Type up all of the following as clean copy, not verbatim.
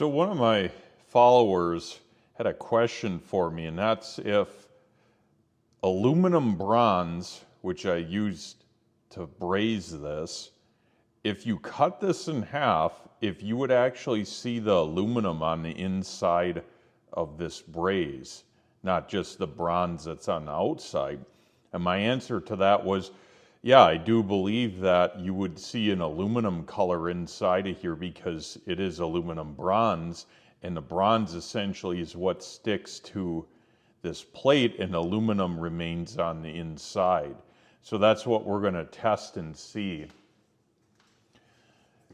So one of my followers had a question for me, and that's if aluminum bronze, which I used to braze this, if you cut this in half, if you would actually see the aluminum on the inside of this braze, not just the bronze that's on the outside. And my answer to that was, yeah, I do believe that you would see an aluminum color inside of here because it is aluminum bronze, and the bronze essentially is what sticks to this plate and aluminum remains on the inside. So that's what we're going to test and see.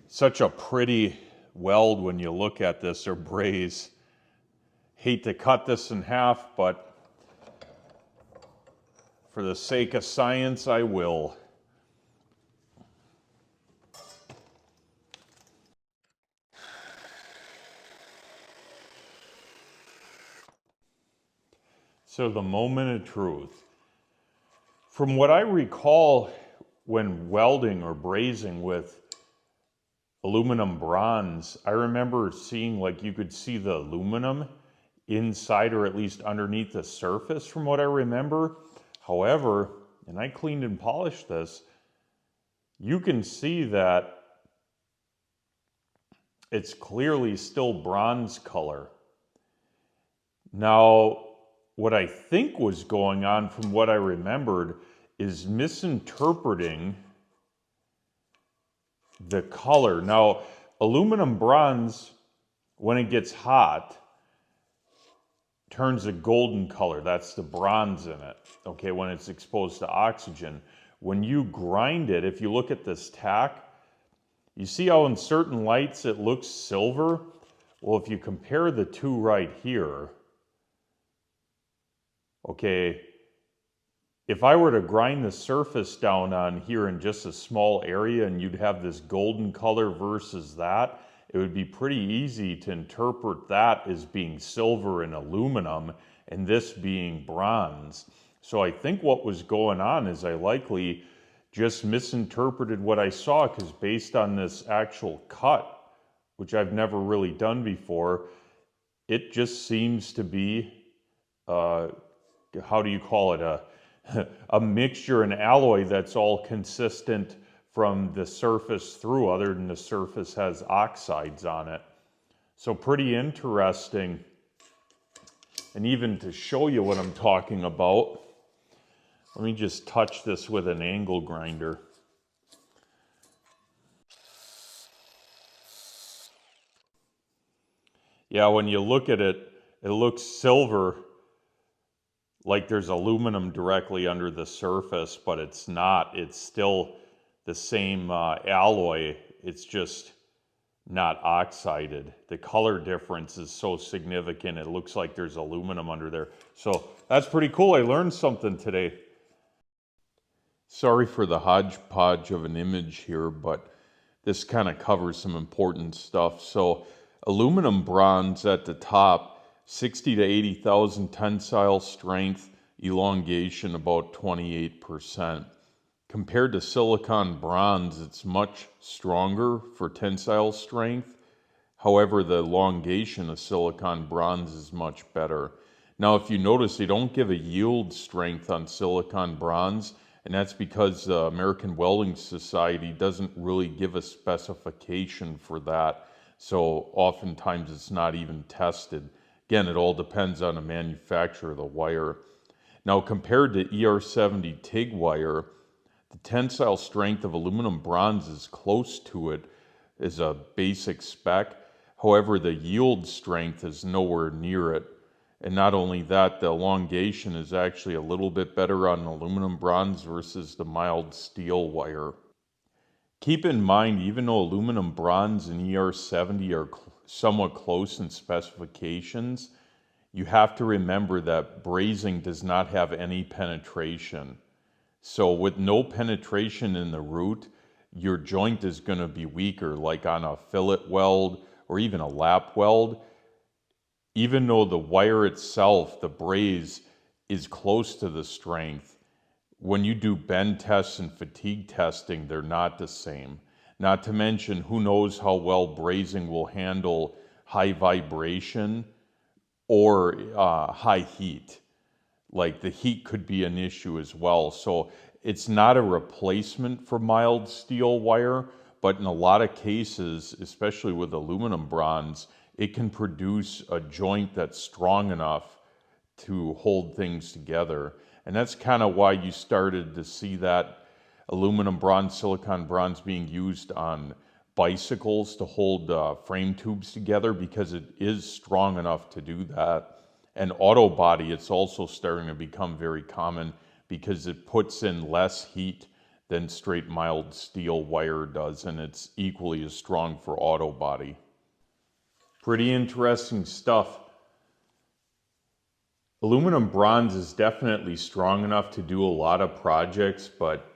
Such a pretty weld when you look at this, or braze. Hate to cut this in half, but for the sake of science, I will. So the moment of truth. From what I recall when welding or brazing with aluminum bronze, I remember seeing, like, you could see the aluminum inside or at least underneath the surface from what I remember. However, and I cleaned and polished this, you can see that it's clearly still bronze color. Now, what I think was going on from what I remembered is misinterpreting the color. Now, aluminum bronze, when it gets hot, turns a golden color. That's the bronze in it, okay, when it's exposed to oxygen. When you grind it, if you look at this tack, you see how in certain lights it looks silver? Well, if you compare the two right here, okay, if I were to grind the surface down on here in just a small area and you'd have this golden color versus that, it would be pretty easy to interpret that as being silver and aluminum and this being bronze. So I think what was going on is I likely just misinterpreted what I saw, because based on this actual cut, which I've never really done before, it just seems to be, how do you call it, a mixture, an alloy that's all consistent from the surface through, other than the surface has oxides on it. So pretty interesting. And even to show you what I'm talking about, let me just touch this with an angle grinder. Yeah, when you look at it, it looks silver, like there's aluminum directly under the surface, but it's not. It's still the same alloy. It's just not oxided. The color difference is so significant, it looks like there's aluminum under there. So that's pretty cool. I learned something today. Sorry for the hodgepodge of an image here, but this kind of covers some important stuff. So aluminum bronze at the top, 60 to 80,000 tensile strength, elongation about 28%. Compared to silicon bronze, it's much stronger for tensile strength. However, the elongation of silicon bronze is much better. Now, if you notice, they don't give a yield strength on silicon bronze, and that's because the American Welding Society doesn't really give a specification for that. So oftentimes it's not even tested. Again, it all depends on the manufacturer of the wire. Now, compared to ER70 TIG wire, the tensile strength of aluminum bronze is close to it as a basic spec. However, the yield strength is nowhere near it. And not only that, the elongation is actually a little bit better on aluminum bronze versus the mild steel wire. Keep in mind, even though aluminum bronze and ER70 are somewhat close in specifications, you have to remember that brazing does not have any penetration. So with no penetration in the root, your joint is going to be weaker, like on a fillet weld or even a lap weld. Even though the wire itself, the braze, is close to the strength, when you do bend tests and fatigue testing, they're not the same. Not to mention, who knows how well brazing will handle high vibration or high heat. Like the heat could be an issue as well. So it's not a replacement for mild steel wire, but in a lot of cases, especially with aluminum bronze, it can produce a joint that's strong enough to hold things together. And that's kind of why you started to see that aluminum bronze, silicon bronze being used on bicycles to hold frame tubes together, because it is strong enough to do that. And auto body, it's also starting to become very common because it puts in less heat than straight mild steel wire does, and it's equally as strong for auto body. Pretty interesting stuff. Aluminum bronze is definitely strong enough to do a lot of projects, but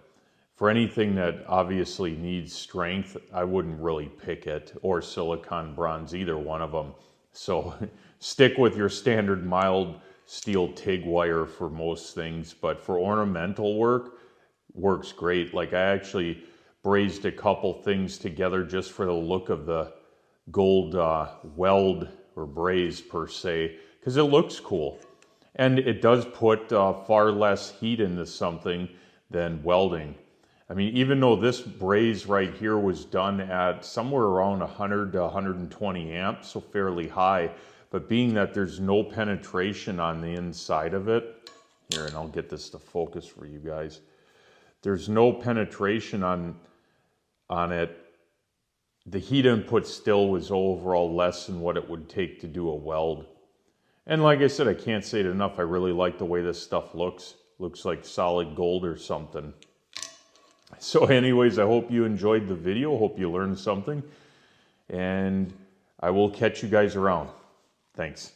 for anything that obviously needs strength, I wouldn't really pick it, or silicon bronze, either one of them. So stick with your standard mild steel TIG wire for most things, but for ornamental work, works great. Like I actually brazed a couple things together just for the look of the gold weld or braze per se, because it looks cool. And it does put far less heat into something than welding. I mean, even though this braze right here was done at somewhere around 100 to 120 amps, so fairly high, but being that there's no penetration on the inside of it, here, and I'll get this to focus for you guys. There's no penetration on it. The heat input still was overall less than what it would take to do a weld. And like I said, I can't say it enough, I really like the way this stuff looks. Looks like solid gold or something. So anyways, I hope you enjoyed the video, hope you learned something, and I will catch you guys around. Thanks.